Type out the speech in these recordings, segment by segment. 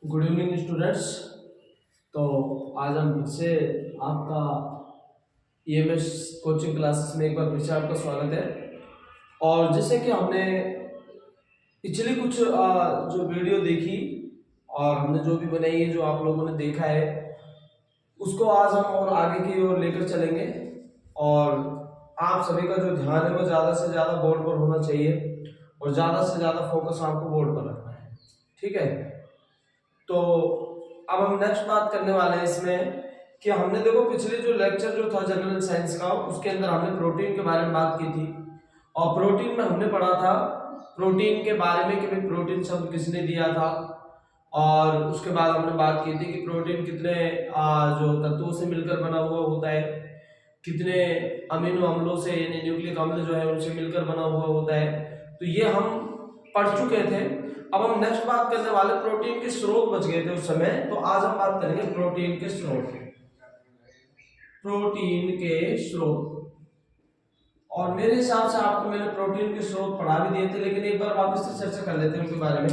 Good evening students. तो आज हम फिर से आपका ईएमएस कोचिंग क्लासेस में एक बार फिर से आपका स्वागत है। और जैसे कि हमने पिछली कुछ जो वीडियो देखी और हमने जो भी बनाई है, जो आप लोगों ने देखा है, उसको आज हम और आगे की ओर लेकर चलेंगे। और आप सभी का जो ध्यान है वो ज़्यादा से ज़्यादा बोर्ड पर होना चाहिए और ज़्यादा से ज़्यादा फोकस आपको बोर्ड पर रखना है। ठीक है, तो अब हम नेक्स्ट बात करने वाले हैं इसमें कि हमने देखो पिछले जो लेक्चर जो था जनरल साइंस का, उसके अंदर हमने प्रोटीन के बारे में बात की थी। और प्रोटीन में हमने पढ़ा था प्रोटीन के बारे में कि भाई प्रोटीन शब्द किसने दिया था। और उसके बाद हमने बात की थी कि प्रोटीन कितने जो तत्वों से मिलकर बना हुआ होता है, कितने अमीनो अम्लों से यानी न्यूक्लिक अम्ल जो है उनसे मिलकर बना हुआ होता है। तो ये हम पढ़ चुके थे। अब हम नेक्स्ट बात करने वाले प्रोटीन के स्रोत बच गए थे उस समय, तो आज हम बात करेंगे प्रोटीन के स्रोत। प्रोटीन के स्रोत, और मेरे हिसाब से आपको मैंने प्रोटीन के स्रोत पढ़ा भी दिए थे, लेकिन एक बार वापस से चर्चा कर लेते हैं उनके बारे में।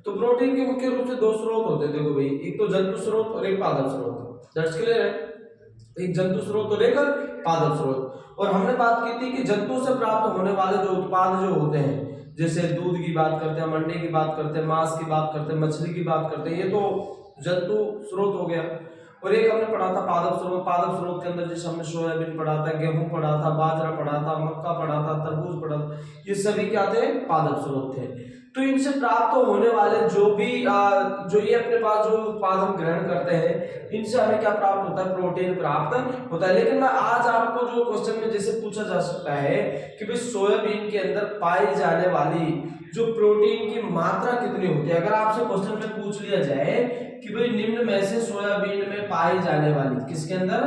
तो प्रोटीन के मुख्य रूप से दो स्रोत होते हैं, देखो भाई, एक तो जंतु स्रोत और एक पादप स्रोत। दैट्स क्लियर है, एक जंतु स्रोत और एक पादप स्रोत। और हमने बात की थी कि जंतु से प्राप्त होने वाले जो उत्पाद जो होते हैं, जैसे दूध की बात करते हैं, अंडे की बात करते हैं, मांस की बात करते हैं, मछली की बात करते हैं, ये तो जंतु स्रोत हो गया। और एक हमने पढ़ा था पादप स्रोत। पादप स्रोत के अंदर जैसे हमने सोयाबीन पढ़ा था, गेहूं पढ़ा था, बाजरा पढ़ा था, मक्का पढ़ा था, तरबूज पढ़ा था, ये सभी क्या थे? पादप स्रोत थे। तो इनसे प्राप्त होने वाले जो भी जो ये अपने पास जो उत्पाद हम ग्रहण करते हैं, इनसे हमें क्या प्राप्त होता है? प्रोटीन प्राप्त होता है। लेकिन मैं आज आपको जो क्वेश्चन में जैसे पूछा जा सकता है कि भाई सोयाबीन के अंदर पाई जाने वाली जो प्रोटीन की मात्रा कितनी होती है, अगर आपसे क्वेश्चन में पूछ लिया जाए कि भाई निम्न में से सोयाबीन में पाई जाने वाली, किसके अंदर?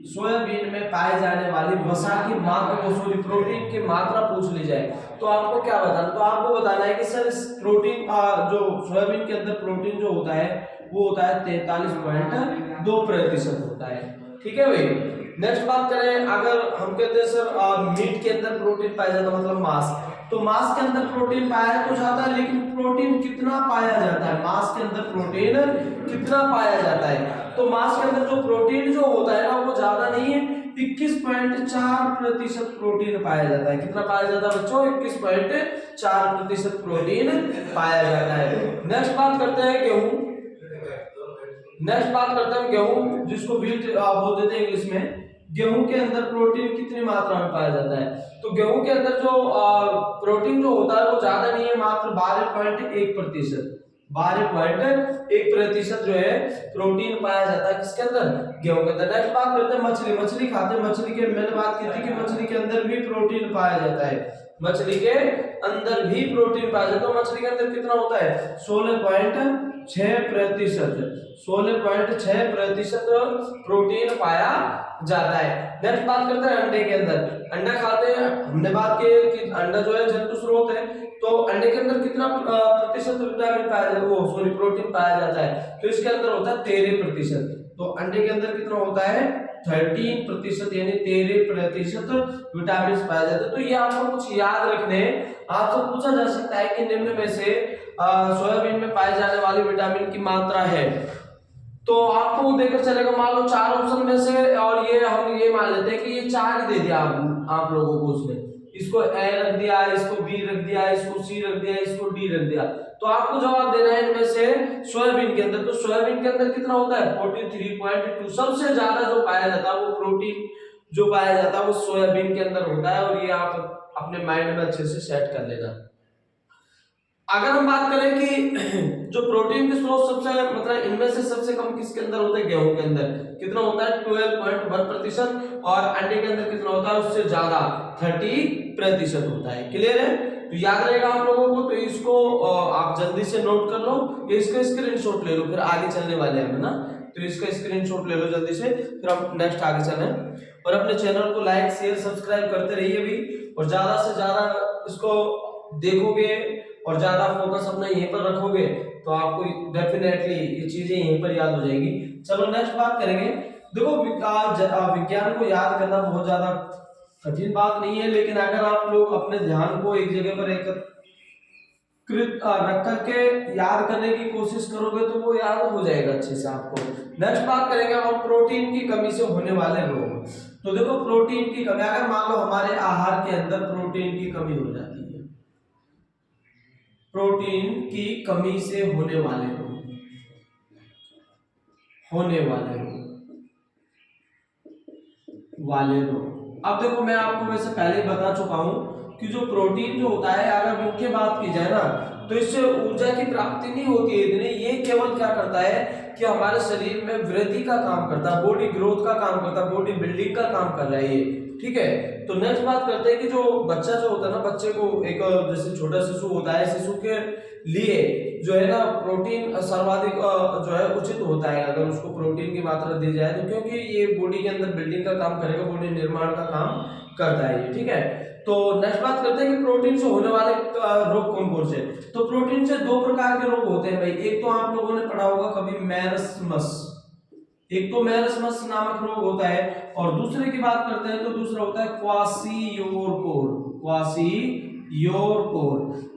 सोयाबीन में पाए जाने वाली वसा की मात्रा, सॉरी प्रोटीन की मात्रा पूछ ली जाए, तो आपको क्या बताना? तो आपको बताना है कि सर इस प्रोटीन जो सोयाबीन के अंदर प्रोटीन जो होता है वो होता है 43.2% होता है। ठीक है भाई। नेक्स्ट बात करें, अगर हम कहते हैं सर मीट के अंदर प्रोटीन पाया जाता है, मतलब मांस, तो मांस के अंदर प्रोटीन पाया तो जाता है, लेकिन प्रोटीन कितना पाया जाता है? मांस के अंदर प्रोटीन कितना पाया जाता है? तो मांस के अंदर जो प्रोटीन जो होता है ना, वो ज्यादा नहीं है, 21.4% प्रोटीन पाया जाता है। कितना पाया जाता है बच्चों? 21.4% प्रोटीन पाया जाता है। नेक्स्ट बात करते हैं गेहूं। गेहूं, जिसको व्हीट बोल देते हैं इंग्लिश में। गेहूं के अंदर प्रोटीन कितनी मात्रा में पाया जाता है? तो गेहूं के अंदर जो प्रोटीन जो होता है वो ज्यादा नहीं है, मात्र 12.1%। 12.1% जो है प्रोटीन पाया जाता है किसके अंदर? गेहूं के अंदर। नेक्स्ट बात करते हैं मछली खाते हैं। मछली के मैंने बात की थी कि मछली के अंदर भी प्रोटीन पाया जाता है। मछली के अंदर भी प्रोटीन पाया जाता है। मछली के अंदर कितना होता है? 16.6%। 16.6% प्रोटीन पाया जाता है। नेक्स्ट बात करते हैं अंडे के अंदर। अंडा खाते हैं, हमने बात की कि अंडा जो है जंतु स्रोत है, तो अंडे के अंदर कितना प्रतिशत विटामिन पाया जाता है, वो सॉरी प्रोटीन पाया जाता है? तो इसके अंदर होता है 13%। तो अंडे के अंदर कितना होता है? 13%, यानी 13% विटामिन पाया जाता है। तो ये आपको कुछ याद रखने, आपसे पूछा जा सकता है कि निम्न में से सोयाबीन में पाए जाने वाली विटामिन की मात्रा है, तो आपको देकर चलेगा, मान लो 4 ऑप्शन में से, और ये हम ये मान लेते हैं कि ये 4 ही दे दिया आप लोगों को उसने, इसको ए रख दिया, इसको बी रख दिया, इसको सी रख दिया, इसको डी रख दिया, तो आपको जवाब देना है इनमें से सोयाबीन के अंदर। तो सोयाबीन के अंदर कितना होता है? 43.2। सबसे ज्यादा जो पाया जाता है वो प्रोटीन जो पाया जाता है वो सोयाबीन के अंदर होता है, और ये आप अपने माइंड में अच्छे से सेट कर लेना। अगर हम बात करें कि जो प्रोटीन के स्रोत सबसे मतलब इनमें से सबसे कम किसके अंदर होता है? गेहूं के अंदर। कितना होता है? 12.1%। और अंडे के अंदर कितना होता है? उससे ज्यादा 30% होता है। क्लियर है? तो याद रहेगा आप लोगों को, तो इसको आप जल्दी से नोट कर लो, इसका स्क्रीनशॉट ले लो, फिर आगे चलने वाले हैं ना। तो इसका स्क्रीनशॉट ले लो जल्दी से, फिर हम नेक्स्ट आगे चलें। और अपने चैनल को लाइक शेयर सब्सक्राइब करते रहिए भी, और ज्यादा से ज्यादा इसको देखोगे और ज्यादा फोकस अपना यहीं पर रखोगे तो आपको डेफिनेटली ये चीजें यहीं पर याद हो जाएगी। चलो नेक्स्ट बात करेंगे। देखो विज्ञान को याद करना बहुत ज्यादा कठिन बात नहीं है, लेकिन अगर आप लोग अपने ध्यान को एक जगह पर रख करके याद करने की कोशिश करोगे तो वो याद हो जाएगा अच्छे से आपको। नेक्स्ट बात करेंगे अब हम प्रोटीन की कमी से होने वाले रोग। तो देखो प्रोटीन की कमी, अगर मान लो हमारे आहार के अंदर प्रोटीन की कमी हो जाती है, प्रोटीन की कमी से होने वाले रोग, होने वाले रोग। अब देखो मैं आपको वैसे पहले ही बता चुका हूं कि जो प्रोटीन जो होता है, अगर मुख्य बात की जाए ना, तो इससे ऊर्जा की प्राप्ति नहीं होती है इतनी। ये केवल क्या करता है कि हमारे शरीर में वृद्धि का काम करता है, बॉडी ग्रोथ का काम करता है, बॉडी बिल्डिंग का काम कर रहा है ये, ठीक है। तो नेक्स्ट बात करते हैं कि जो बच्चा जो होता है ना, बच्चे को एक जैसे छोटा शिशु होता है, शिशु के लिए जो है ना प्रोटीन सर्वाधिक जो है उचित होता है अगर उसको प्रोटीन की मात्रा दी जाए तो, क्योंकि ये बॉडी के अंदर बिल्डिंग का काम करेगा, बॉडी निर्माण का काम करता है ये, ठीक है। तो नेक्स्ट बात करते हैं कि प्रोटीन से होने वाले रोग कौन कौन से। तो प्रोटीन से दो प्रकार के रोग होते हैं भाई। एक तो आप लोगों ने पढ़ा होगा कभी मैरस्मस, एक तो मैरस्मस नामक रोग होता है, और दूसरे की बात करते हैं तो दूसरा होता है क्वासियोरकोर,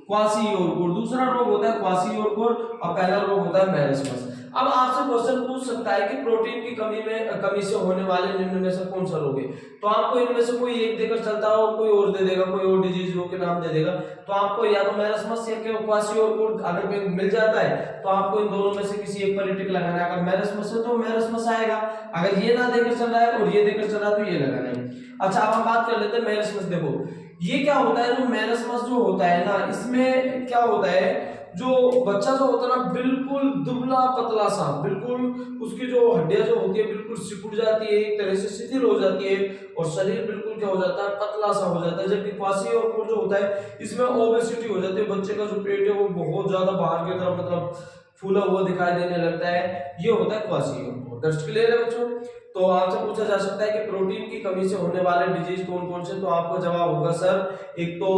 क्वासियोरकोर दूसरा रोग होता है क्वासियोरकोर, और पहला रोग होता है मैरस्मस। अब आपसे क्वेश्चन पूछ सकता है कि प्रोटीन की कमी से होने वाले निम्न में से कौन सा रोग है। तो आपको इनमें से कोई एक देकर चलता है और कोई और दे देगा, कोई और डिजीज रोग के नाम दे देगा। तो आपको या तो मैरस्मस या क्वासियोरकोर अगर मिल जाता है तो आपको इन दोनों में से किसी एक पर टिक लगाना है। अगर मैरस्मस है तो मैरस्मस आएगा, अगर ये ना देकर चल रहा है और ये देकर चल रहा है तो ये लगाना है। अच्छा अब हम बात कर लेते हैं मैरस्मस। देखो ये क्या होता है, जो मैरस्मस जो होता है ना, इसमें क्या होता है, जो बच्चा जो होता है ना बिल्कुल दुबला पतला सा, बिल्कुल उसकी जो हड्डियां जो होती है बिल्कुल सिकुड़ जाती है, एक तरह से शिथिल हो जाती है, और शरीर बिल्कुल क्या हो जाता है, पतला सा हो जाता है। जबकि क्वासियोरकोर जो होता है इसमें ओबेसिटी हो जाती है, बच्चे का जो पेट है वो बहुत ज्यादा बाहर की तरफ मतलब फूला हुआ दिखाई देने लगता है, ये होता है क्वासियोरकोर। दैट्स क्लियर है बच्चों। तो आपसे पूछा जा सकता है कि प्रोटीन की कमी से होने वाले डिजीज कौन कौन से, तो आपको जवाब होगा सर एक तो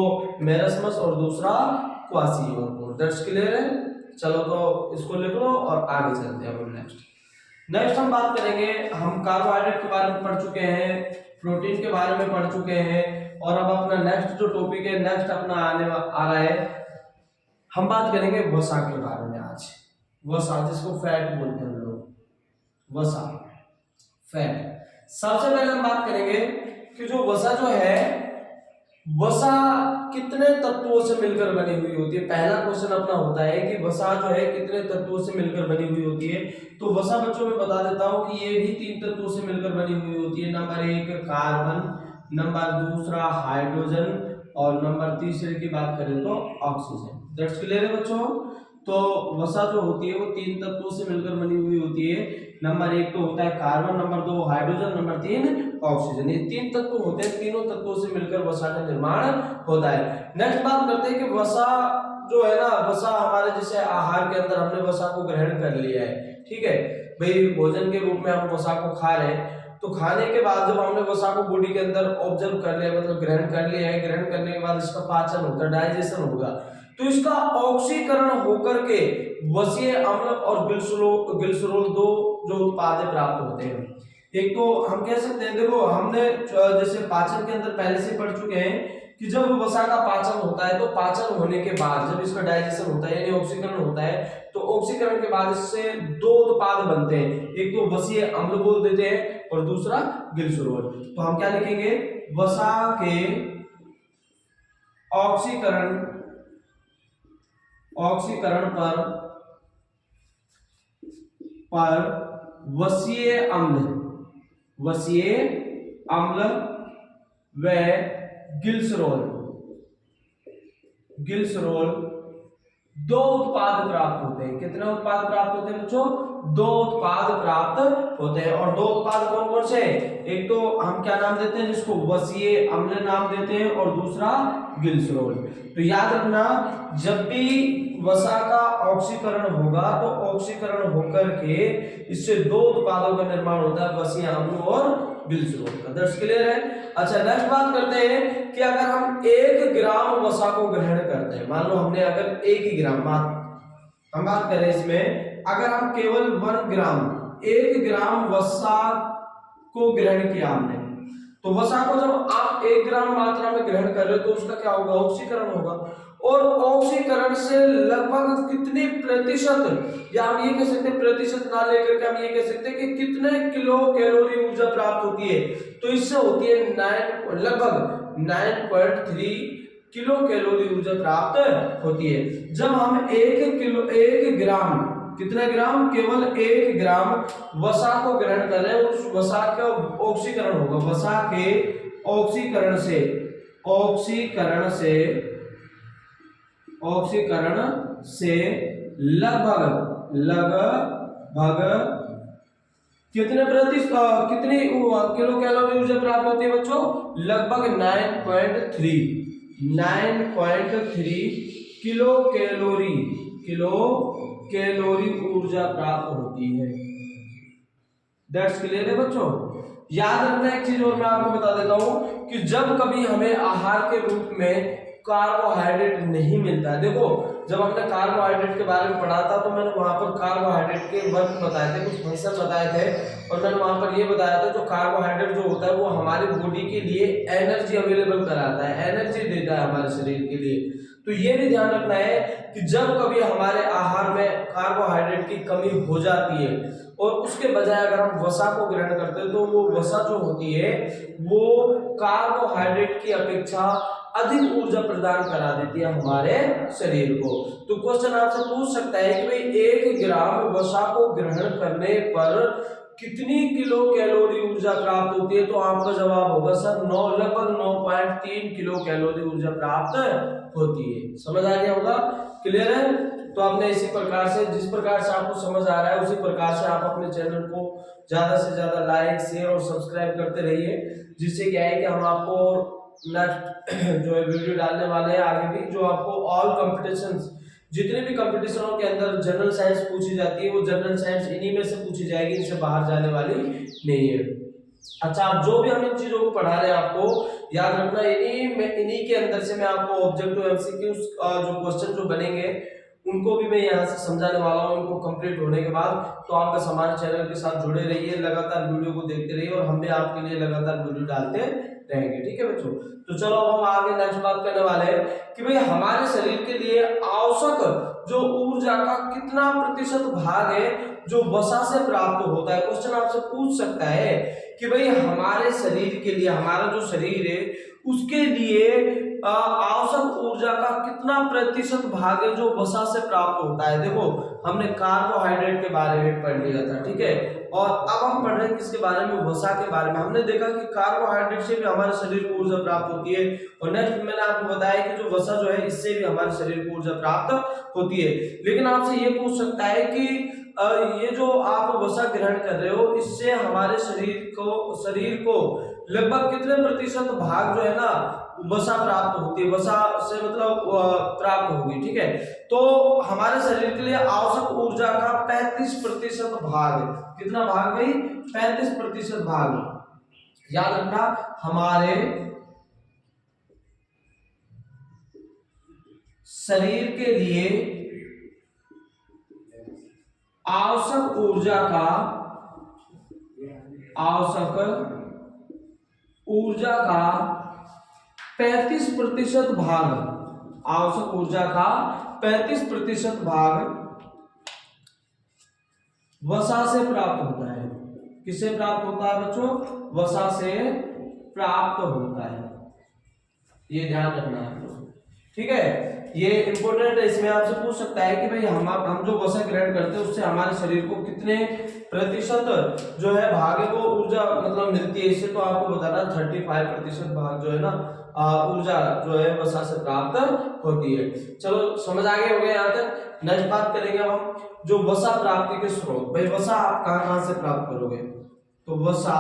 मैरस्मस और दूसरा क्वासियोरकोर। दैट्स क्लियर है। चलो तो इसको लिख लो और आगे चलते हैं हम नेक्स्ट हम बात करेंगे, हम कार्बोहाइड्रेट के बारे में पढ़ चुके हैं, प्रोटीन के बारे में पढ़ चुके हैं, और अब अपना नेक्स्ट जो टॉपिक है, नेक्स्ट अपना आ रहा है, हम बात करेंगे वसा के बारे में आज। वसा जिसको फैट बोलते हैं हम लोग, वसा फैट। सबसे पहले हम बात करेंगे कि जो वसा जो है, वसा कितने तत्वों से मिलकर बनी हुई होती है। पहला क्वेश्चन अपना होता है कि वसा जो है कितने तत्वों से मिलकर बनी हुई होती है। तो वसा बच्चों में बता देता हूं कि ये भी 3 तत्वों से मिलकर बनी हुई होती है। नंबर 1 कार्बन, नंबर दूसरा हाइड्रोजन, और नंबर तीसरे की बात करें तो ऑक्सीजन। दैट्स क्लियर है बच्चों। तो वसा जो होती है वो 3 तत्वों से मिलकर बनी हुई होती है। नंबर 1 तो होता है carbon, number 2 hydrogen, number 3 oxygen. ये 3 तत्व होते हैं, तीनों तत्वों से मिलकर वसा का निर्माण होता है। नेक्स्ट बात करते हैं कि वसा जो है ना, वसा हमारे जैसे आहार के अंदर हमने वसा को ग्रहण कर लिया है, ठीक है भाई, भोजन के रूप में हम वसा को खा रहे हैं। तो खाने के बाद जब हमने वसा को बॉडी के अंदर ऑब्जर्व कर लिया, मतलब ग्रहण कर लिया है, ग्रहण करने के बाद इसका पाचन होता है, डाइजेशन होगा, तो इसका ऑक्सीकरण होकर के वसीय अम्ल और ग्लिसरॉल दो जो उत्पाद प्राप्त होते हैं। एक तो हम कह सकते हैं, देखो हमने जैसे पाचन के अंदर पहले से पढ़ चुके हैं कि जब वसा का पाचन होता है तो पाचन होने के बाद जब इसका डाइजेशन होता है यानी ऑक्सीकरण होता है, तो ऑक्सीकरण के बाद इससे 2 उत्पाद बनते हैं। एक तो वसीय अम्ल बोल देते हैं और दूसरा ग्लिसरॉल। तो हम क्या लिखेंगे, वसा के ऑक्सीकरण पर वसीय अम्ल व ग्लिसरॉल 2 उत्पाद प्राप्त होते हैं। कितने उत्पाद प्राप्त होते हैं बच्चों, 2 उत्पाद प्राप्त होते हैं। और 2 उत्पाद कौन कौन से, एक तो हम क्या नाम देते हैं जिसको वसीय अम्ल नाम देते हैं, और दूसरा ग्लिसरॉल। तो याद रखना, जब भी वसा का ऑक्सीकरण होगा तो ऑक्सीकरण होकर के इससे 2 उत्पादों का निर्माण होता है, वसीय अम्ल और ग्लिसरॉल का। दैट्स क्लियर है। अच्छा नेक्स्ट बात करते हैं कि अगर हम 1 ग्राम वसा को ग्रहण करते हैं, मान लो हमने अगर 1 ही ग्राम हम बात करें इसमें, अगर हम केवल 1 ग्राम 1 ग्राम वसा को ग्रहण किया हमने, तो वसा को जब आप 1 ग्राम मात्रा में ग्रहण कर रहे हो तो उसका क्या होगा, ऑक्सीकरण होगा। और ऑक्सीकरण से लगभग कितने प्रतिशत, या हम ये कह सकते हैं प्रतिशत ना लेकर के हम ये कह सकते हैं कि कितने किलो कैलोरी ऊर्जा प्राप्त होती है, तो इससे होती है लगभग 9.3 किलो कैलोरी ऊर्जा प्राप्त होती है। जब हम 1 ग्राम, कितना ग्राम, केवल 1 ग्राम वसा को ग्रहण कर रहे हैं, उस वसा का ऑक्सीकरण होगा, वसा के ऑक्सीकरण से लगभग कितने कितनी किलो कैलोरी ऊर्जा प्राप्त होती है बच्चों, लगभग 9.3 किलो कैलोरी ऊर्जा प्राप्त होती है। दैट्स क्लियर है बच्चों। याद रखना एक चीज और मैं आपको बता देता हूं कि जब कभी हमें आहार के रूप में कार्बोहाइड्रेट नहीं मिलता है, देखो जब हमने कार्बोहाइड्रेट के बारे में पढ़ा था तो मैंने वहां पर कार्बोहाइड्रेट के वर्क बताए थे, कुछ फंक्शन बताए थे, और मैंने वहां पर ये बताया था जो कार्बोहाइड्रेट जो होता है वो हमारी बॉडी के लिए एनर्जी अवेलेबल कराता है, एनर्जी देता है हमारे शरीर के लिए। तो ये भी ध्यान रखना है कि जब कभी हमारे आहार में कार्बोहाइड्रेट की कमी हो जाती है और उसके बजाय अगर हम वसा को ग्रहण करते हैं तो वो वसा जो होती है वो कार्बोहाइड्रेट की अपेक्षा अधिक ऊर्जा प्रदान करा देती है हमारे शरीर को। तो क्वेश्चन आपसे पूछ सकता है कि भाई 1 ग्राम वसा को ग्रहण करने पर कितनी किलो कैलोरी ऊर्जा प्राप्त होती है, तो आपका जवाब होगा सर लगभग 9.3 किलो कैलोरी ऊर्जा प्राप्त होती है। समझ आ गया होगा, क्लियर है। तो आपने इसी प्रकार से, जिस प्रकार से आपको समझ आ रहा है उसी प्रकार से आप अपने चैनल को ज्यादा से ज्यादा लाइक, शेयर और सब्सक्राइब करते रहिए, जिससे क्या है कि हम आपको नेक्स्ट जो है वीडियो डालने वाले हैं आगे भी, जो आपको ऑल कॉम्पिटिशन्स, जितने भी कॉम्पिटिशनों के अंदर जनरल साइंस पूछी जाती है वो जनरल साइंस इन्हीं में से पूछी जाएगी, इनसे बाहर जाने वाली नहीं है। अच्छा, आप जो भी हम इन चीजों को पढ़ा रहे हैं आपको याद रखना, इन्हीं के अंदर से मैं आपको ऑब्जेक्टिव एमसीक्यूज जो क्वेश्चन जो बनेंगे उनको भी मैं यहाँ से समझाने वाला हूँ। उनको कंप्लीट होने के बाद तो आप बस हमारे चैनल के साथ जुड़े रहिए, लगातार वीडियो को देखते रहिए और हम भी आपके लिए लगातार वीडियो डालते रहेंगे, ठीक है बच्चों। तो चलो अब हम आगे नेक्स्ट बात करने वाले हैं कि भाई हमारे शरीर के लिए आवश्यक जो ऊर्जा का कितना प्रतिशत भाग है जो वसा से प्राप्त होता है। क्वेश्चन आपसे पूछ सकता है कि भाई हमारे शरीर के लिए, हमारा जो शरीर है उसके लिए आवश्यक ऊर्जा का कितना प्रतिशत भाग है जो वसा से प्राप्त होता है। देखो हमने कार्बोहाइड्रेट के बारे में पढ़ लिया था, ठीक है, और अब हम पढ़ रहे हैं किसके बारे में, वसा के बारे में। हमने देखा कि कार्बोहाइड्रेट से भी हमारे शरीर को ऊर्जा प्राप्त होती है, और नेक्स्ट मैंने आपको बताया कि जो वसा जो है इससे भी हमारे शरीर को ऊर्जा प्राप्त होती है। लेकिन आपसे ये पूछ सकता है कि ये जो आप वसा ग्रहण कर रहे हो इससे हमारे शरीर को लगभग कितने प्रतिशत भाग जो है ना वसा प्राप्त होती है, वसा से मतलब प्राप्त होगी, ठीक है। तो हमारे शरीर के लिए आवश्यक ऊर्जा का 35% भाग, कितना भाग भाई, 35% भाग। याद रखना, हमारे शरीर के लिए आवश्यक ऊर्जा का 35% भाग, आवश्यक ऊर्जा का 35% भाग वसा से प्राप्त होता है। किससे प्राप्त होता है बच्चों, वसा से प्राप्त होता है, ये ध्यान रखना है, ठीक है। ये इंपॉर्टेंट है, इसमें आपसे पूछ सकता है कि भाई हम जो वसा ग्रहण करते हैं उससे हमारे शरीर को कितने प्रतिशत जो है भाग है वो ऊर्जा मतलब मिलती है। इससे तो आपको बताना 35% भाग जो है ना ऊर्जा जो है वसा से प्राप्त होती है। चलो समझ आ गए हो गए यहाँ तक। नेक्स्ट बात करेंगे हम जो वसा प्राप्ति के स्रोत। भाई वसा आप कहां से प्राप्त करोगे, तो वसा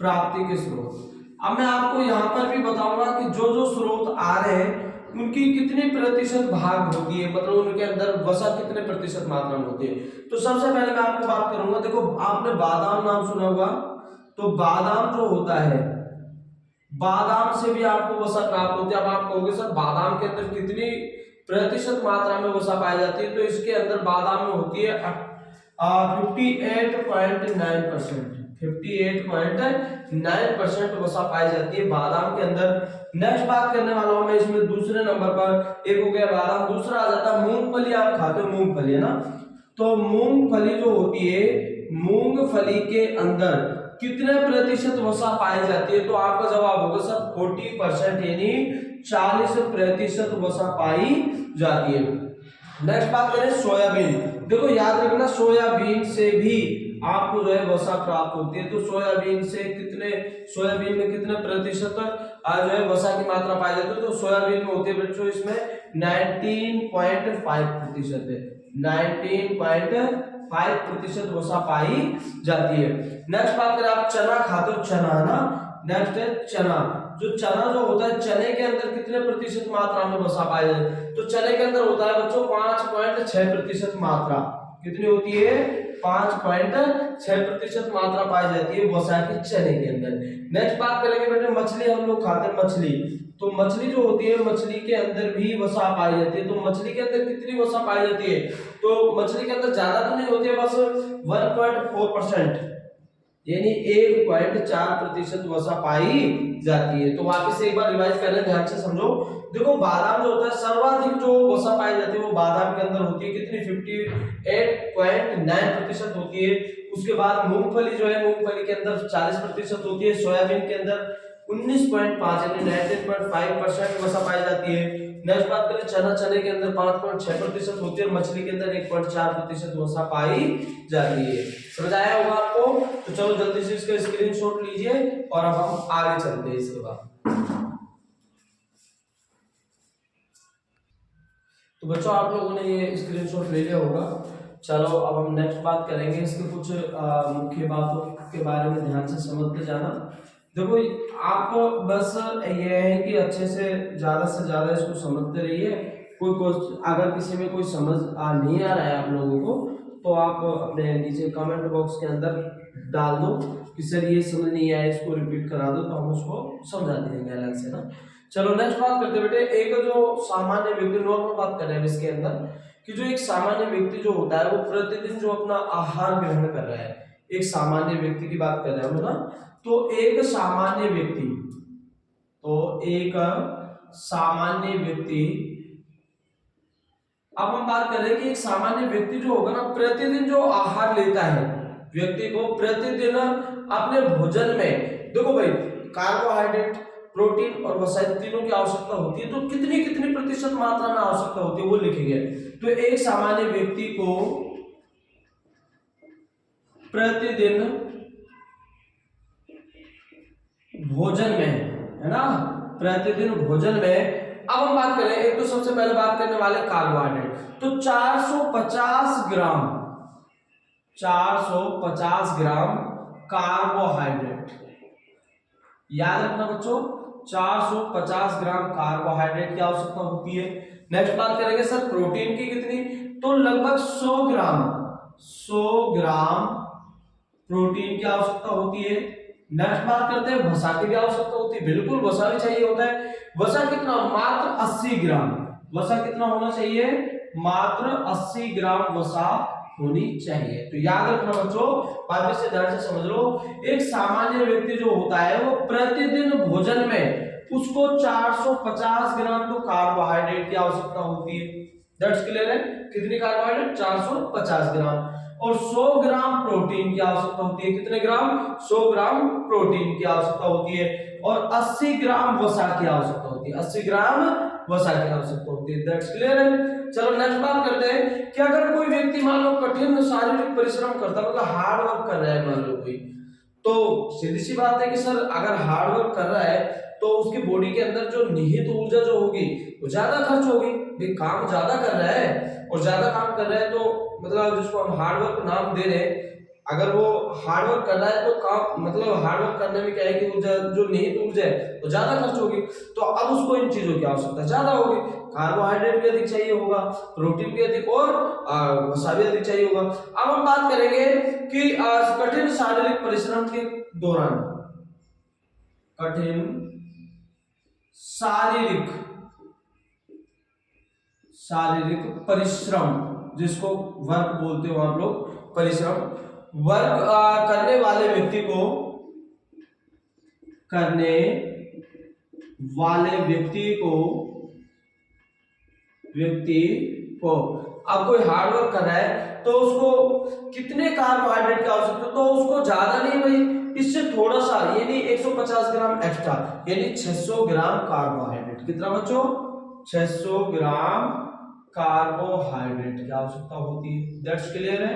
प्राप्ति के स्रोत अब मैं आपको यहाँ पर भी बताऊंगा कि जो जो स्रोत आ रहे हैं उनकी कितनी प्रतिशत भाग होती है, मतलब उनके अंदर वसा कितने प्रतिशत मात्रा में होती है। तो सबसे पहले मैं आपको बात करूंगा, देखो आपने बादाम नाम सुना होगा, तो बादाम जो होता है बादाम से भी आपको वसा प्राप्त होती है। अब आप कहोगे सर बादाम के अंदर कितनी प्रतिशत मात्रा में वसा पाई जाती है, तो इसके अंदर बादाम में होती है 58.9%, 58.9% वसा पाई जाती है बादाम के अंदर। नेक्स्ट बात करने वाला हूं मैं इसमें दूसरे नंबर पर, एक हो गया बादाम, दूसरा आ जाता है मूंगफली। आप खाते हो मूंगफली, है ना? तो मूंगफली जो होती है, मूंगफली के अंदर कितने प्रतिशत वसा पाई जाती है? तो आपका जवाब होगा सर 40%, यानी 40% वसा पाई जाती है। नेक्स्ट बात करें सोयाबीन। देखो याद रखना, सोयाबीन से भी आपको जो है वसा प्राप्त होती है। तो सोयाबीन में कितने प्रतिशत जो है वसा की मात्रा पाई जाती है? तो सोयाबीन में होती है बच्चों इसमें 19.5% है, 19.5% वसा पाई जाती है। नेक्स्ट बात करें, आप चना खाते हो, चना, है ना? नेक्स्ट है चना। चना जो होता है, चने के अंदर कितने प्रतिशत मात्रा में वसा पाई जाती है? तो चने के अंदर होता है बच्चों 5.6% मात्रा। कितनी होती है? 5.6% मात्रा पाई जाती है वसा की चने के अंदर। नेक्स्ट बात करेंगे बेटे मछली, हम लोग खाते हैं मछली। तो मछली जो होती है, मछली के अंदर भी वसा पाई जाती है। तो मछली के अंदर कितनी वसा पाई जाती है? तो मछली के अंदर ज्यादा तो नहीं होती है, बस 1.4%, यानी 1.4% वसा पाई जाती है। तो वापस से एक बार रिवाइज कर लें, ध्यान से समझो। देखो बादाम जो होता है, सर्वाधिक जो वसा पाई जाती है वो बादाम के अंदर होती है। कितनी? 58.9% होती है। उसके बाद मूंगफली जो है, मूंगफली के अंदर 40% होती है। सोयाबीन के अंदर 19.5 यानी 19.5% वसा पाई जाती है। नेक्स्ट बात करें चना, चने के अंदर 5.6% होती है और मछली के अंदर 1.4% वसा पाई जाती है। समझ आया होगा आपको? तो चलो जल्दी से इसका स्क्रीनशॉट लीजिए और अब हम आगे चलते हैं इसके बाद। तो बच्चों आप लोगों ने ये स्क्रीनशॉट ले लिया होगा। चलो अब हम नेक्स्ट बात करेंगे, इसके कुछ मुख्य बातों के बारे में ध्यान से समझते जाना। देखो आप बस ये है कि अच्छे से ज्यादा इसको समझते रहिए। कोई अगर किसी में कोई समझ नहीं आ रहा है आप लोगों को, तो आप अपने नीचे कमेंट बॉक्स के अंदर डाल दो कि सर ये समझ नहीं आया, इसको रिपीट करा दो, तो हम उसको समझा देंगे अलग से ना। चलो नेक्स्ट बात करते बेटे, एक जो सामान्य व्यक्ति, नॉर्मल बात कर रहे हैं इसके अंदर, कि जो एक सामान्य व्यक्ति जो होता है वो प्रतिदिन जो अपना आहार ग्रहण कर रहा है, एक सामान्य व्यक्ति की बात कर रहे हैं हम ना। तो एक सामान्य व्यक्ति अब हम बात कर रहे हैं कि एक सामान्य व्यक्ति जो होगा ना, प्रतिदिन जो आहार लेता है, व्यक्ति को प्रतिदिन अपने भोजन में, देखो भाई कार्बोहाइड्रेट, प्रोटीन और वसा तीनों की आवश्यकता होती है। तो कितनी कितनी प्रतिशत मात्रा में आवश्यकता होती है वो लिखेंगे। तो एक सामान्य व्यक्ति को प्रतिदिन भोजन में, है ना, प्रतिदिन भोजन में, अब हम बात करें, एक तो सबसे पहले बात करने वाले कार्बोहाइड्रेट। तो 450 ग्राम कार्बोहाइड्रेट, याद रखना बच्चों, 450 ग्राम कार्बोहाइड्रेट की आवश्यकता होती है। नेक्स्ट बात करेंगे सर प्रोटीन की कितनी? तो लगभग 100 ग्राम प्रोटीन की आवश्यकता होती है। नेक्स्ट बात करते हैं वसा की भी आवश्यकता होती है, बिल्कुल वसा भी चाहिए होता है। वसा कितना? मात्र 80 ग्राम। वसा कितना होना चाहिए? मात्र 80 ग्राम वसा होनी चाहिए। तो याद रखना बच्चों, वापस से ध्यान से समझ लो, एक सामान्य व्यक्ति जो होता है वो प्रतिदिन भोजन में उसको 450 ग्राम तो कार्बोहाइड्रेट की आवश्यकता होती है। दैट्स क्लियर है? कितनी कार्बोहाइड्रेट? 450 ग्राम। और 100 ग्राम प्रोटीन की आवश्यकता होती है। कितने ग्राम? 100 ग्राम प्रोटीन की आवश्यकता होती है। और 80 ग्राम वसा की आवश्यकता होती है। 80 ग्राम वसा की आवश्यकता होती है। दैट्स क्लियर है? चलो नेक्स्ट बात करते हैं कि अगर कोई व्यक्ति मान लो कठिन शारीरिक परिश्रम करता है, मतलब हार्ड वर्क कर रहा है मान लो कोई, तो सीधी सी बात है कि सर अगर हार्ड वर्क कर रहा है तो उसकी बॉडी के अंदर जो निहित ऊर्जा जो होगी वो ज्यादा खर्च होगी। भाई काम ज्यादा कर रहा है और ज्यादा काम कर रहा है, तो मतलब जिसको हम हार्ड वर्क नाम दे रहे हैं, अगर वो हार्ड वर्क कर रहा है तो काम, मतलब हार्ड वर्क करने में क्या है कि ऊर्जा जो निहित ऊर्जा है वो ज्यादा खर्च होगी। तो अब उसको इन चीजों की आवश्यकता ज्यादा होगी, कार्बोहाइड्रेट भी अधिक चाहिए होगा, प्रोटीन भी अधिक और वसा भी अधिक चाहिए होगा। अब हम बात करेंगे कि कठिन शारीरिक परिश्रम के दौरान, कठिन शारीरिक परिश्रम, जिसको वर्क बोलते हो आप लोग, परिश्रम, वर्क करने वाले व्यक्ति को अब कोई हार्ड वर्क कर रहा है तो उसको कितने कार्बोहाइड्रेट की आवश्यकता, तो उसको ज्यादा नहीं भाई, इससे थोड़ा सा, यानी 150 ग्राम एक्स्ट्रा, यानी 600 ग्राम कार्बोहाइड्रेट। कितना बच्चों? 600 ग्राम कार्बोहाइड्रेट की आवश्यकता होती है। दैट्स क्लियर है?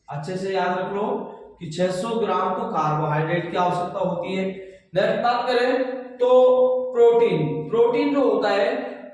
अच्छे से याद रख लो कि 600 ग्राम को कार्बोहाइड्रेट की आवश्यकता होती है। नेक्स्ट बात करें तो प्रोटीन जो होता है,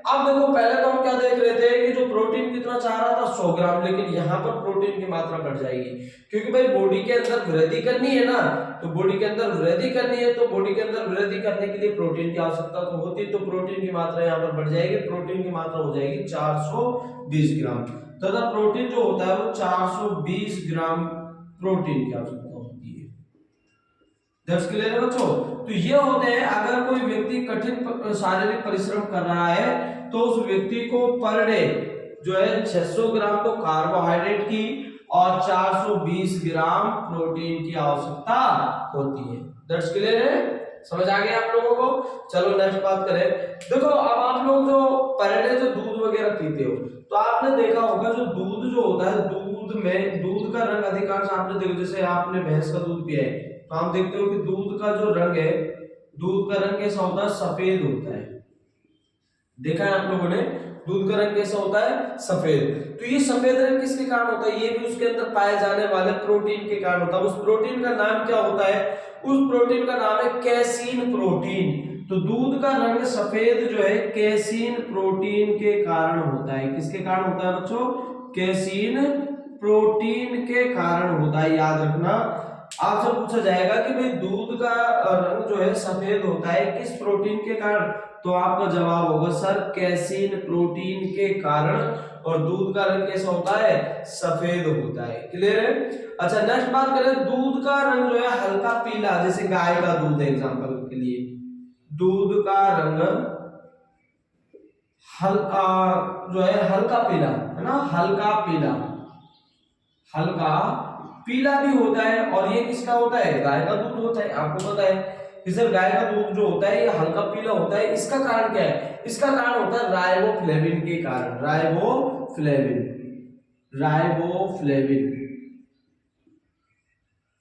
अब देखो पहले तो हम क्या देख रहे थे कि जो प्रोटीन कितना चाह रहा था 100 ग्राम, लेकिन यहाँ पर प्रोटीन की मात्रा बढ़ जाएगी क्योंकि भाई बॉडी के अंदर वृद्धि करनी है ना, तो बॉडी के अंदर वृद्धि करनी है, तो बॉडी के अंदर वृद्धि करने के लिए प्रोटीन की आवश्यकता तो होती है, तो प्रोटीन की मात्रा यहाँ पर बढ़ जाएगी। प्रोटीन की मात्रा हो जाएगी 420 ग्राम, तथा प्रोटीन जो होता है वो 420 ग्राम प्रोटीन की आवश्यकता होती है। दैट्स क्लियर है बच्चों? तो ये होते हैं, अगर कोई व्यक्ति कठिन शारीरिक परिश्रम कर रहा है तो उस व्यक्ति को पर डे जो है 600 ग्राम तो कार्बोहाइड्रेट की और 420 ग्राम प्रोटीन की आवश्यकता होती है। दैट्स क्लियर है? समझ आ गया आप लोगों को? चलो नेक्स्ट बात करें। देखो अब आप लोग जो पर डे जो दूध वगैरह पीते हो, तो आपने देखा होगा जो दूध जो होता है, दूध में दूध का रंग अधिकांश आपने देखो, जैसे आपने भैंस का दूध पिया है तो आप देखते हो कि दूध का जो रंग है, दूध का रंग कैसा होता है? सफेद होता है। देखा है आप लोगों ने? दूध का रंग कैसा होता है? सफेद। तो ये सफेद रंग किसके कारण होता है? ये भी उसके अंदर पाए जाने वाले प्रोटीन के कारण होता है। उस प्रोटीन का नाम क्या होता है? उस प्रोटीन का नाम है कैसीन प्रोटीन। तो दूध का रंग सफेद जो है कैसीन प्रोटीन के कारण होता है। किसके कारण होता है बच्चों? कैसीन प्रोटीन के कारण होता है। याद रखना, आपसे पूछा जाएगा कि भाई दूध का रंग जो है सफेद होता है किस प्रोटीन के कारण, तो आपका जवाब होगा सर कैसीन प्रोटीन के कारण, और दूध का रंग कैसा होता है? सफेद होता है। क्लियर है? अच्छा नेक्स्ट बात करें, दूध का रंग जो है हल्का पीला, जैसे गाय का दूध है एग्जांपल के लिए, दूध का रंग हल्का जो है हल्का पीला है ना, हल्का पीला भी होता है। और ये किसका होता है? गाय का दूध होता है। आपको पता है कि सर गाय का दूध जो होता है ये हल्का पीला होता है। इसका कारण क्या है? इसका कारण होता है राइबोफ्लेविन के कारण।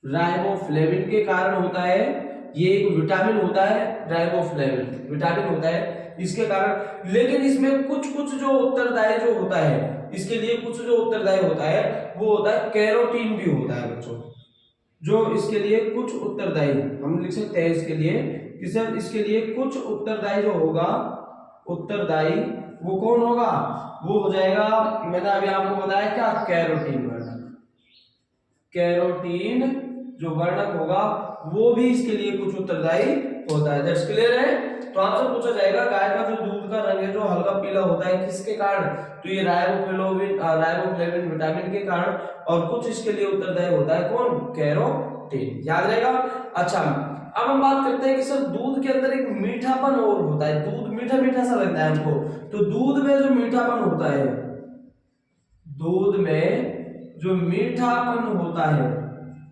राइबोफ्लेविन के कारण होता है। ये एक विटामिन होता है, राइबोफ्लेविन विटामिन होता है, इसके कारण। लेकिन इसमें कुछ जो उत्तरदायी जो होता है, इसके लिए कुछ जो उत्तरदायी होता है वो होता है कैरोटीन भी होता है बच्चों, जो इसके लिए कुछ उत्तरदायी, हम लिख सकते हैं इसके लिए कि सर इसके लिए कुछ उत्तरदायी जो होगा, उत्तरदायी वो कौन होगा? वो हो जाएगा, मैंने अभी आपको बताया क्या, कैरोटीन वर्णक। कैरोटीन जो वर्णक होगा वो भी इसके लिए कुछ उत्तरदायी होता है। दैट्स क्लियर है? तो आपसे पूछा जाएगा गाय का जो दूध का रंग है जो हल्का पीला होता है किसके कारण, तो ये राइबोफ्लेविन विटामिन के कारण, और कुछ इसके लिए उत्तरदायी होता है कौन? कैरोटीन। याद रहेगा? अच्छा अब हम बात करते हैं कि सर दूध के अंदर एक मीठापन और होता है, दूध मीठा मीठा सा लगता है हमको, तो दूध में जो मीठापन होता है, दूध में जो मीठापन होता है,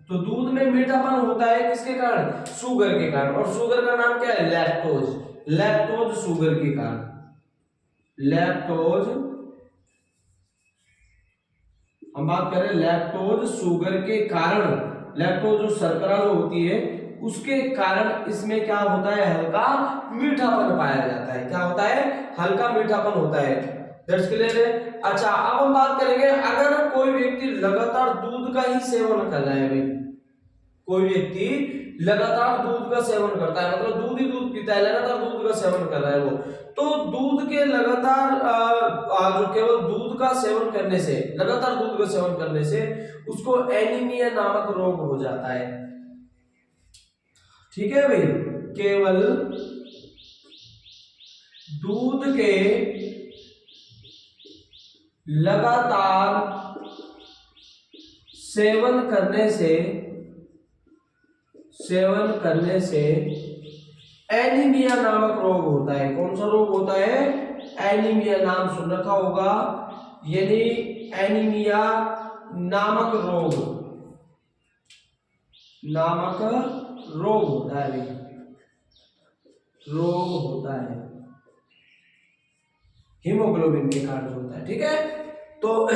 तो दूध में मीठापन होता है किसके कारण? शुगर के कारण। और शुगर का नाम क्या है? लैक्टोज शुगर के कारण। लैक्टोज, हम बात करें लैक्टोज शुगर के कारण, लैक्टोज जो शर्करा जो होती है उसके कारण इसमें क्या होता है? हल्का मीठापन पाया जाता है। क्या होता है? हल्का मीठापन होता है। दैट्स क्लियर है? अच्छा अब हम बात करेंगे, अगर कोई व्यक्ति लगातार दूध का ही सेवन कर रहा है, भाई कोई व्यक्ति लगातार दूध का सेवन करता है, मतलब दूध ही दूध पीता है, लगातार दूध का सेवन कर रहा है वो, तो दूध के लगातार जो केवल दूध का सेवन करने से, लगातार दूध का सेवन करने से उसको एनीमिया नामक रोग हो जाता है। ठीक है भाई? केवल दूध के लगातार सेवन करने से एनीमिया नामक रोग होता है। कौन सा रोग होता है? एनीमिया, नाम सुन रखा होगा, यानी एनीमिया नामक रोग, नामक रोग होता है, रोग होता है, हीमोग्लोबिन के कारण होता है। ठीक है, तो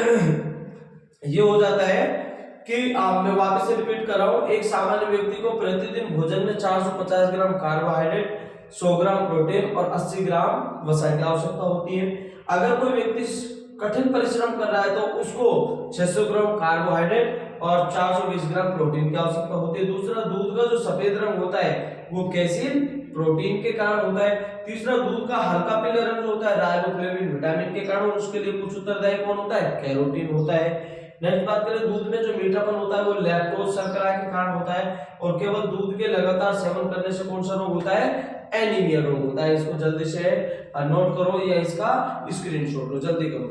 ये हो जाता है कि मैं वापस से रिपीट कर रहा हूं, एक सामान्य व्यक्ति को प्रतिदिन भोजन में 450 ग्राम कार्बोहाइड्रेट, 100 ग्राम प्रोटीन और 80 ग्राम वसा की आवश्यकता होती है। अगर कोई व्यक्ति कठिन परिश्रम कर रहा है तो उसको 600 ग्राम कार्बोहाइड्रेट और 420 ग्राम प्रोटीन की आवश्यकता होती है। दूसरा, दूध का जो सफेद रंग होता है वो कैसीन प्रोटीन के कारण होता है। तीसरा, दूध का हल्का पीला रंग जो होता है राइबोफ्लेविन विटामिन के कारण, उसके लिए कुछ उत्तरदायी कौन होता है, कैरोटीन होता है। नेक्स्ट बात करें, दूध में जो मीठापन होता है वो लैक्टोज शर्करा के कारण होता है और केवल दूध के लगातार सेवन करने से कौन सा रोग होता है, एनीमिया रोग होता है। इसको जल्दी से नोट करो या इसका स्क्रीनशॉट लो, जल्दी करो।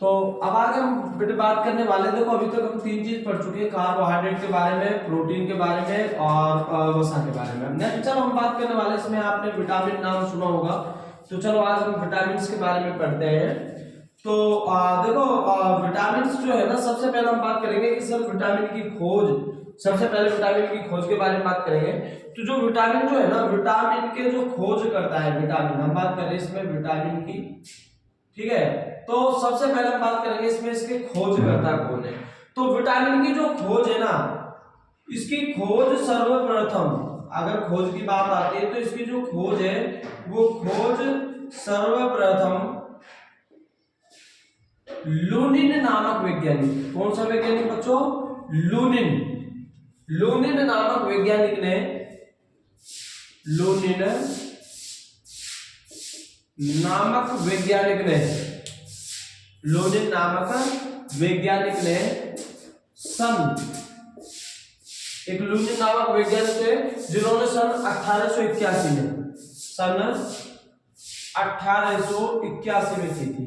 तो अब आगे हम बेटे बात करने वाले, देखो अभी तक हम 3 चीज पढ़ चुके हैं, कार्बोहाइड्रेट के बारे में, प्रोटीन के बारे में और वसा के बारे में। नेक्स्ट चलो हम बात करने वाले, इसमें आपने विटामिन नाम सुना होगा, तो चलो आज हम विटामिन के बारे में पढ़ते हैं। तो देखो विटामिन जो है ना, सबसे पहले हम बात करेंगे कि सर विटामिन की खोज, सबसे पहले विटामिन की खोज के बारे में बात करेंगे। तो जो विटामिन जो है ना, विटामिन के जो खोज करता है, विटामिन हम बात कर रहे हैं इसमें विटामिन की, ठीक है। तो सबसे पहले हम बात करेंगे इसमें इसके खोजकर्ता कौन है। तो विटामिन की जो खोज है ना, इसकी खोज सर्वप्रथम, अगर खोज की बात आती है तो इसकी जो खोज है वो खोज सर्वप्रथम लूनिन नामक वैज्ञानिक, कौन सा वैज्ञानिक बच्चों, लूनिन, लूनिन नामक वैज्ञानिक ने, लूनिन नामक वैज्ञानिक ने, लूनिन नामक वैज्ञानिक ने सन, एक लूनिन नामक वैज्ञानिक थे जिन्होंने सन 1881 में, सन 1881 में की थी।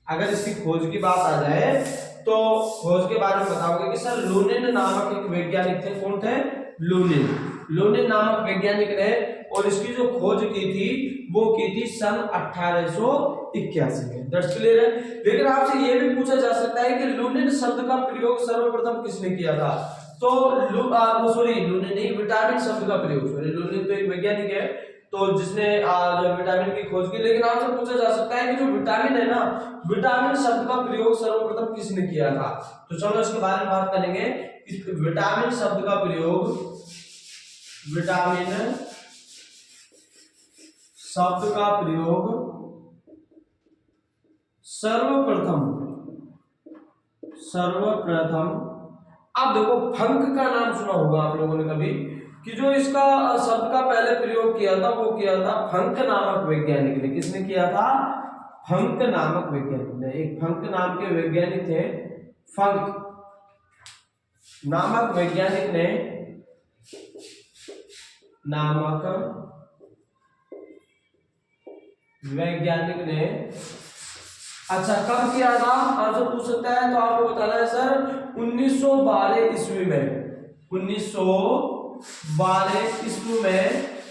अगर इसकी खोज की बात आ जाए तो खोज के बारे में बताओगे कि सर लूनिन नामक एक वैज्ञानिक थे, कौन थे, लूनिन, लूनिन नामक वैज्ञानिक ने, और इसकी जो खोज की थी वो की थी सन 1881 में। दैट्स क्लियर है। लेकिन आपसे ये भी पूछा जा सकता है कि लूनिन शब्द का प्रयोग सर्वप्रथम किसने किया था। तो सॉरी लूनिन नहीं, विटामिन शब्द का प्रयोग, सॉरी लूनिन तो एक वैज्ञानिक है तो जिसने विटामिन की खोज की। लेकिन आपसे पूछा जा सकता है कि जो विटामिन है ना, विटामिन शब्द का प्रयोग सर्वप्रथम किसने किया था। तो चलो इसके बारे में बात करेंगे। विटामिन शब्द का प्रयोग, विटामिन शब्द का प्रयोग सर्वप्रथम, अब देखो फंक का नाम सुना होगा आप लोगों ने कभी, कि जो इसका शब्द का पहले प्रयोग किया था वो किया था फंक नामक वैज्ञानिक ने। किसने किया था, फंक नामक वैज्ञानिक ने। एक फंक नाम के वैज्ञानिक थे, फंक नामक वैज्ञानिक ने, नामक वैज्ञानिक ने, अच्छा कब किया था आंसर पूछ सकता है, तो आपको बताना है सर 1912 ईस्वी में, 1912 ईस्वी में,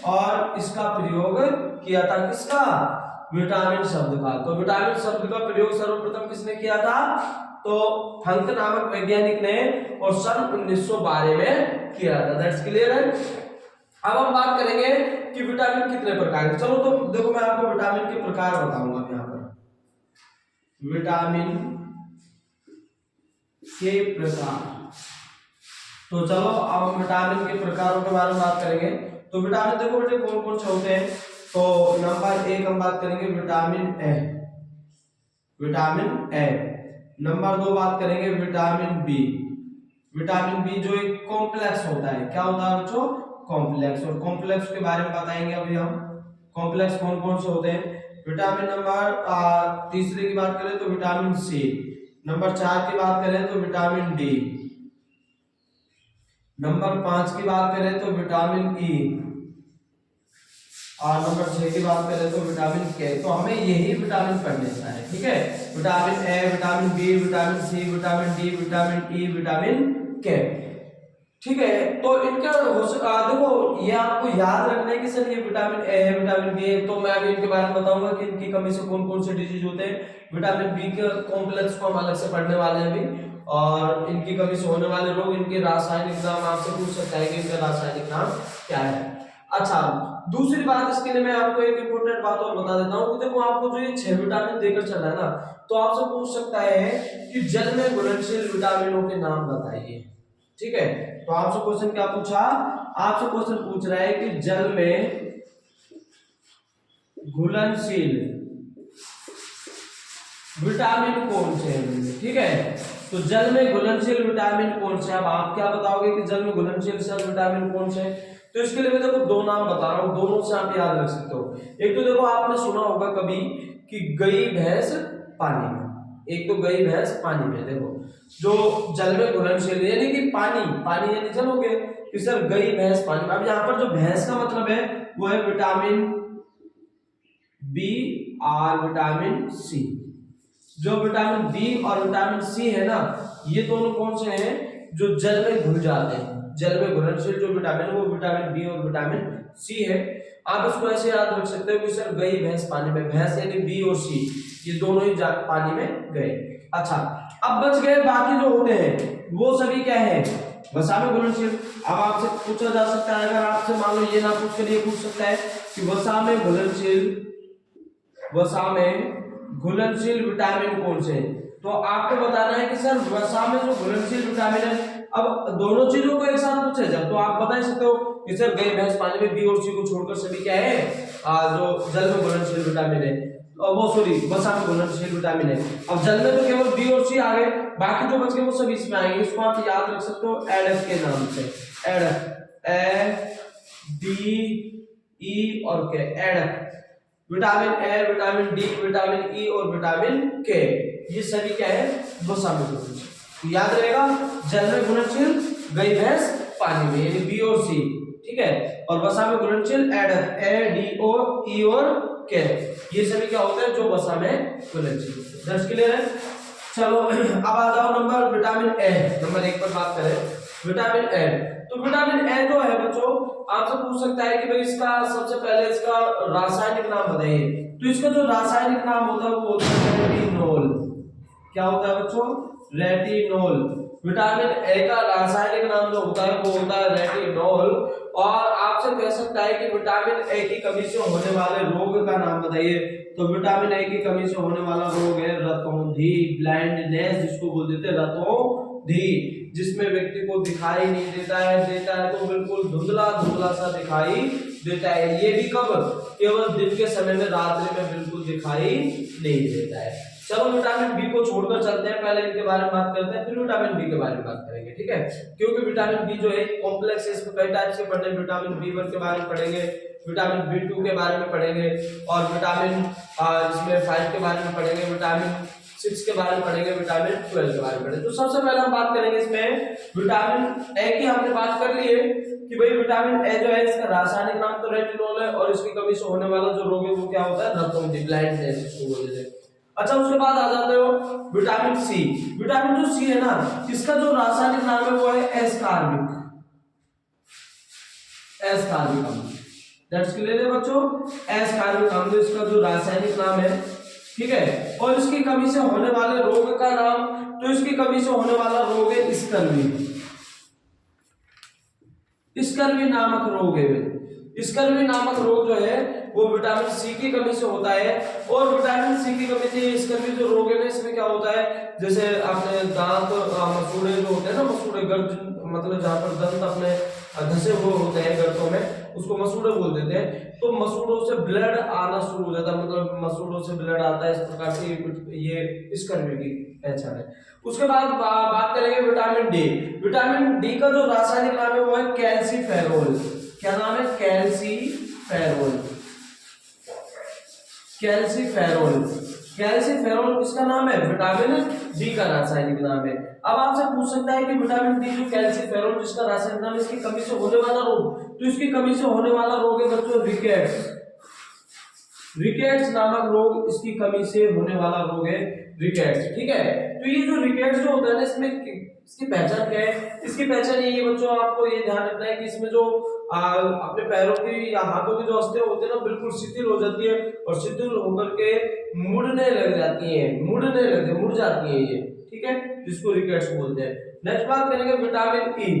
और इसका प्रयोग किया था किसका, विटामिन शब्द का। तो विटामिन शब्द का प्रयोग सर्वप्रथम किसने किया था, तो फंक नामक वैज्ञानिक ने, और सन 1912 में किया था। दैट्स क्लियर है। अब हम बात करेंगे कि विटामिन कितने प्रकार के। चलो तो देखो मैं आपको विटामिन के प्रकार बताऊंगा यहाँ पर, विटामिन के प्रकार। तो चलो अब हम विटामिन के प्रकारों के बारे में बात करेंगे। तो विटामिन देखो बेटे कौन कौन से होते हैं। तो नंबर 1 हम बात करेंगे vitamin A, vitamin A. Number 2 बात करेंगे विटामिन बी, विटामिन बी जो एक कॉम्प्लेक्स होता है, क्या होता है बच्चों, कॉम्प्लेक्स। और कॉम्प्लेक्स के बारे में बताएंगे अभी हम, कॉम्प्लेक्स कौन कौन से होते हैं। विटामिन नंबर तीसरे की बात करें तो विटामिन सी, नंबर 4 की बात करें तो विटामिन डी, नंबर 5 की बात करें तो विटामिन ई, और नंबर 6 की बात करें तो विटामिन के। तो हमें यही विटामिन पढ़ने का है, ठीक है। Vitamin A, vitamin B, vitamin C, vitamin D, vitamin E, vitamin K, ठीक है। तो इनका हो सका देखो ये आपको याद रखना है कि सर ये विटामिन ए है, विटामिन बी है। तो मैं अभी इनके बारे में बताऊंगा कि इनकी कमी से कौन कौन से डिजीज होते हैं। विटामिन बी के कॉम्प्लेक्स को हम अलग से पढ़ने वाले हैं अभी, और इनकी कमी से होने वाले रोग, इनके रासायनिक नाम आपसे पूछ सकता है कि इनका रासायनिक नाम क्या है। अच्छा, दूसरी बात इसके लिए मैं आपको एक इंपॉर्टेंट बात और बता देता हूँ कि देखो आपको जो ये 6 विटामिन देकर चल रहा है ना, तो आपसे पूछ सकता है कि जल में घुलनशील विटामिनों के नाम बताइए। ठीक है, तो आपसे क्वेश्चन क्या पूछा, आपसे क्वेश्चन पूछ रहा है कि जल में घुलनशील विटामिन कौन से हैं। ठीक है, तो जल में घुलनशील विटामिन कौन से, अब आप क्या बताओगे कि जल में घुलनशील विटामिन कौन से। तो इसके लिए मैं देखो दो नाम बता रहा हूं, दोनों से आप याद रख सकते हो। एक तो देखो आपने सुना होगा कभी कि गई भैंस पानी में, एक तो गई भैंस पानी में। देखो जो जल में घुलनशील यानी कि पानी, पानी यानी जल हो गए कि सर गई भैंस पानी में। अब यहाँ पर जो भैंस का मतलब है वो है विटामिन बी और विटामिन सी। जो विटामिन बी और विटामिन सी है ना, ये दोनों कौन से हैं, जो जल में घुल जाते हैं। जल में घुलनशील जो विटामिन है वो विटामिन बी और विटामिन सी है। आप इसको ऐसे याद रख सकते हो कि सर गई भैंस पानी में, भैंस यानी बी और सी, ये दोनों ही पानी में गए। अच्छा, अब बच गए बाकी जो होते हैं वो सभी क्या है, वसा में घुलनशील। अब आपसे पूछा जा सकता है, अगर आपसे मान लो ये ना पूछ कर ये पूछ सकता है कि वसा में घुलनशील, वसा में घुलनशील विटामिन कौन से, तो आपको बताना है कि सर वसा में जो घुलनशील विटामिन है, अब दोनों चीजों को एक साथ पूछे जब तो आप बता सकते हो कि सर गई भैंस पानी में बी और सी को छोड़कर सभी क्या है, जो जल में घुलनशील विटामिन है, वो सॉरी वसा में घुलनशील विटामिन है। अब जल में तो केवल बी और सी आ गए, बाकी जो बच गए वो सभी इसमें आएंगे। इसको आप याद रख सकते हो एडफ के नाम से, एडफ, ए डी ई और के, एडफ। Vitamin A, vitamin D, vitamin E और विटामिन के, ये सभी क्या है, वसा में घुलनशील। याद रहेगा जल में घुलनशील गई भैंस पानी में यानी बी और सी। ठीक है, और वसा में घुलनशील एडफ, ए डी ओ ई और के, ये सभी क्या होते हैं जो वसा में घुलनशील। दर्ज क्लियर है। चलो अब आ जाओ नंबर विटामिन ए, नंबर 1 पर बात करें विटामिन ए। तो विटामिन ए जो है बच्चों आपसे पूछ सकता है कि भाई इसका सबसे पहले इसका रासायनिक नाम बताइए। तो इसका जो रासायनिक नाम होता है वो होता है रेटिनोल। क्या होता है बच्चों, रेटिनोल। विटामिन ए का रासायनिक नाम जो होता है वो होता है रेटिनोल। और आपसे कह सकता है कि विटामिन ए की कमी से होने वाले रोग का नाम बताइए। तो विटामिन ए की कमी से होने वाला रोग है रतौंधी, ब्लाइंडनेस जिसको बोल देते हैं रतौंधी, जिसमें व्यक्ति को दिखाई नहीं देता है तो बिल्कुल धुंधला धुंधला सा दिखाई देता है। ये भी कब, केवल दिन के समय में, रात्रि में बिल्कुल दिखाई नहीं देता है। चलो विटामिन बी को छोड़कर चलते हैं, पहले इनके बारे में बात करते हैं फिर विटामिन बी के बारे में बात करेंगे। ठीक है, क्योंकि विटामिन बी जो है कॉम्प्लेक्स है, इसमें कई टाइप से पढ़ने, विटामिन बी1 के बारे में पढ़ेंगे, विटामिन बी2 के बारे में पढ़ेंगे, और विटामिन इसमें 5 के बारे में पढ़ेंगे, विटामिन 6 के बारे में पढ़ेंगे, विटामिन 12 के बारे में पढ़ेंगे। तो सबसे पहले हम बात करेंगे इसमें विटामिन ए की। हमने बात कर ली है कि भाई विटामिन ए जो है इसका रासायनिक नाम तो रेटिनोल है, और इसकी कमी से होने वाला जो रोग है वो क्या होता है, रतौंधी, ब्लाइंडनेस जिसको बोलते हैं। अच्छा, उसके बाद आ जाते हो विटामिन सी। विटामिन जो सी है ना, इसका जो रासायनिक नाम है वो है एस्कॉर्बिक, एस्कॉर्बिक अम्ल। दैट्स क्लियर है बच्चों, एस्कॉर्बिक अम्ल इसका जो रासायनिक नाम है। ठीक है, और इसकी कमी से होने वाले रोग का नाम, तो इसकी कमी से होने वाला रोग है स्कर्वी, स्कर्वी नामक रोग है। स्कर्वी नामक रोग जो है वो विटामिन सी की कमी से होता है। और विटामिन सी की कमी से स्कर्वी जो रोग है ना, इसमें क्या होता है, जैसे आपने दांत मसूड़े जो होते हैं ना, मसूड़े गर्द, मतलब जहाँ पर दंत अपने धसे हुए होते हैं गर्दों में, उसको मसूड़े बोल देते हैं। तो मसूड़ों से ब्लड आना शुरू हो जाता है, मतलब मसूड़ों से ब्लड आता है, इस प्रकार से ये स्कर्वी की पहचान है। उसके बाद बात करेंगे विटामिन डी। विटामिन डी का जो रासायनिक नाम है वो है कैल्सीफेरोल। क्या नाम है, कैल्सीफेरोल, कैल्सीफेरोल। कैल्सीफेरोल किसका नाम है, विटामिन डी का रासायनिक नाम है। अब आपसे पूछ सकता है कि विटामिन डी जो कैल्सीफेरोल जिसका रासायनिक नाम है, इसकी कमी से होने वाला रोग, तो इसकी कमी से होने वाला रोग है बच्चों रिकेट्स। रिकेट्स नामक रोग इसकी कमी से होने वाला रोग है, रिकेट्स। ठीक है, तो ये जो रिकेट्स जो होता है ना, इसमें इसकी पहचान क्या है, इसकी पहचान ये बच्चों आपको ये ध्यान रखना है कि इसमें जो अपने पैरों की या हाथों की जो अस्थियां होती है ना बिल्कुल शिथिल हो जाती है और शिथिल होकर के मुड़ने लग जाती हैं, मुड़ जाती हैं ये, ठीक है, जिसको रिकेट्स बोलते हैं। नेक्स्ट बात करेंगे विटामिन ई।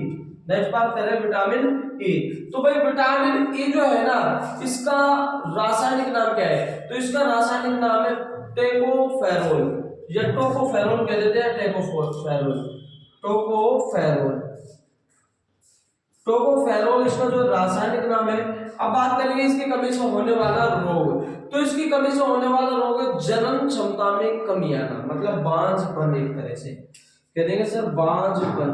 नेक्स्ट बात करें विटामिन ई। तो भाई विटामिन ई जो है ना इसका रासायनिक नाम क्या है? तो इसका रासायनिक नाम है टेकोफेरोल या टोकोफेरोल कह देते हैं, टेकोफेरोल, टोकोफेरोल, टोकोफेरोल इसका जो रासायनिक नाम है। अब बात करेंगे इसकी कमी से होने वाला रोग। तो इसकी कमी से होने वाला रोग है जनन क्षमता में कमी आना, मतलब बांझपन, एक तरह से कह देंगे सर बांझपन,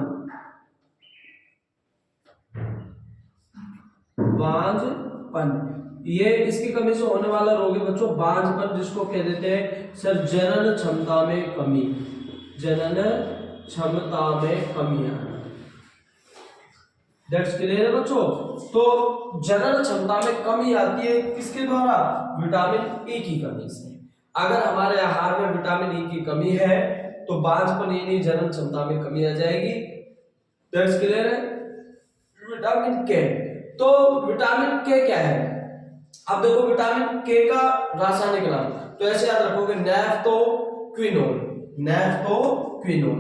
बांझपन, ये इसकी कमी से होने वाला रोग है बच्चों बांझपन, जिसको कह देते हैं सर जनन क्षमता में कमी, जनन क्षमता में कमी आना। दैट्स क्लियर है बच्चों। तो जनन क्षमता में कमी आती है किसके द्वारा? विटामिन ई की कमी से। अगर हमारे आहार में विटामिन ई की कमी है तो बांझपन यानी जनन क्षमता में कमी आ जाएगी। दैट्स क्लियर है। विटामिन के, तो विटामिन के क्या है? अब देखो विटामिन के का रासायनिक नाम, तो ऐसे याद रखोगे नैफ्थोक्विनोन, नैफ्थोक्विनोन,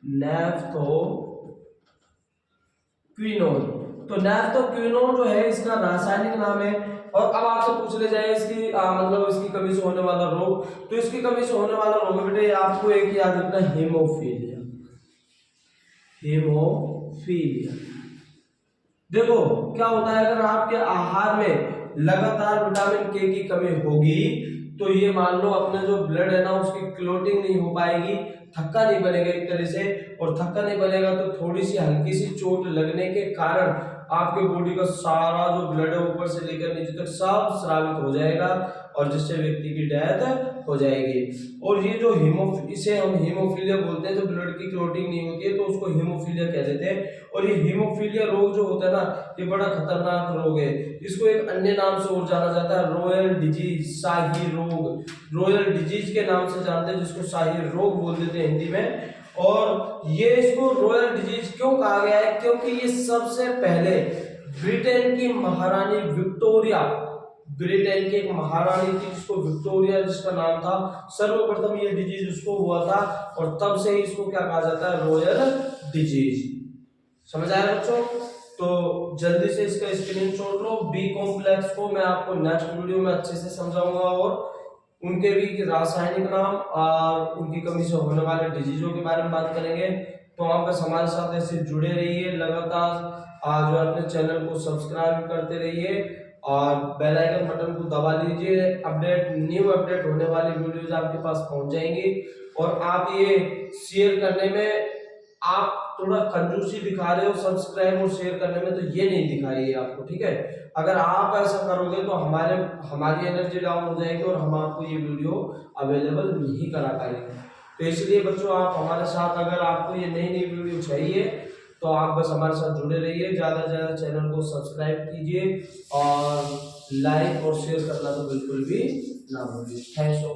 नैफ्थोक्विनोन। तो नैफ्थोक्विनोन जो है इसका रासायनिक नाम है। और अब आपसे पूछ ले जाए इसकी मतलब इसकी कमी से होने वाला रोग, तो इसकी कमी से होने वाला रोग बेटे आपको एक याद रखना, हेमोफीलिया, हेमोफीलिया। देखो क्या होता है अगर आपके आहार में लगातार विटामिन के की कमी होगी तो ये मान लो अपने जो ब्लड है ना उसकी क्लोटिंग नहीं हो पाएगी, थक्का नहीं बनेगा एक तरह से, और थक्का नहीं बनेगा तो थोड़ी सी हल्की सी चोट लगने के कारण आपके बॉडी का सारा जो ब्लड है ऊपर से लेकर नीचे तक सब स्रावित हो जाएगा और जिससे व्यक्ति की डेथ हो जाएगी। और ये जो इसे हम हीमोफीलिया बोलते हैं, जब ब्लड की क्लोटिंग नहीं होती है तो उसको हीमोफीलिया कह देते हैं। और ये हीमोफीलिया रोग जो होता है ना ये बड़ा खतरनाक रोग है। इसको एक अन्य नाम से और जाना जाता है रॉयल डिजीज, शाही रोग, रॉयल डिजीज के नाम से जानते हैं जिसको शाही रोग बोल देते हैं हिंदी में। और ये इसको रॉयल डिजीज क्यों कहा गया है? क्योंकि ये सबसे पहले ब्रिटेन की महारानी विक्टोरिया, ब्रिटेन की एक महारानी थी जिसको विक्टोरिया जिसका नाम था, सर्वप्रथम ये डिजीज उसको हुआ था और तब से ही इसको क्या कहा जाता है? Royal disease. समझ आया बच्चों? तो जल्दी से इसका स्क्रीनशॉट लो। बी कॉम्प्लेक्स को मैं आपको नेक्स्ट वीडियो में अच्छे से समझाऊंगा और उनके भी रासायनिक नाम और उनकी कमी से होने वाले डिजीजों के बारे में बात करेंगे। तो आप बस हमारे साथ ऐसे जुड़े रहिए, लगातार जो अपने चैनल को सब्सक्राइब करते रहिए और बेल आइकन बटन को दबा लीजिए। न्यू अपडेट होने वाली वीडियोज आपके पास पहुंच जाएंगी। और आप ये शेयर करने में आप थोड़ा कंजूसी दिखा रहे हो सब्सक्राइब और शेयर करने में, तो ये नहीं दिखाइए आपको, ठीक है? अगर आप ऐसा करोगे तो हमारी एनर्जी डाउन हो जाएगी और हम आपको ये वीडियो अवेलेबल नहीं करा पाएंगे। तो इसलिए बच्चों आप हमारे साथ, अगर आपको ये नई नई वीडियो चाहिए तो आप बस हमारे साथ जुड़े रहिए, ज़्यादा से ज़्यादा चैनल को सब्सक्राइब कीजिए और लाइक और शेयर करना तो बिल्कुल भी ना भूलिए। Thanks for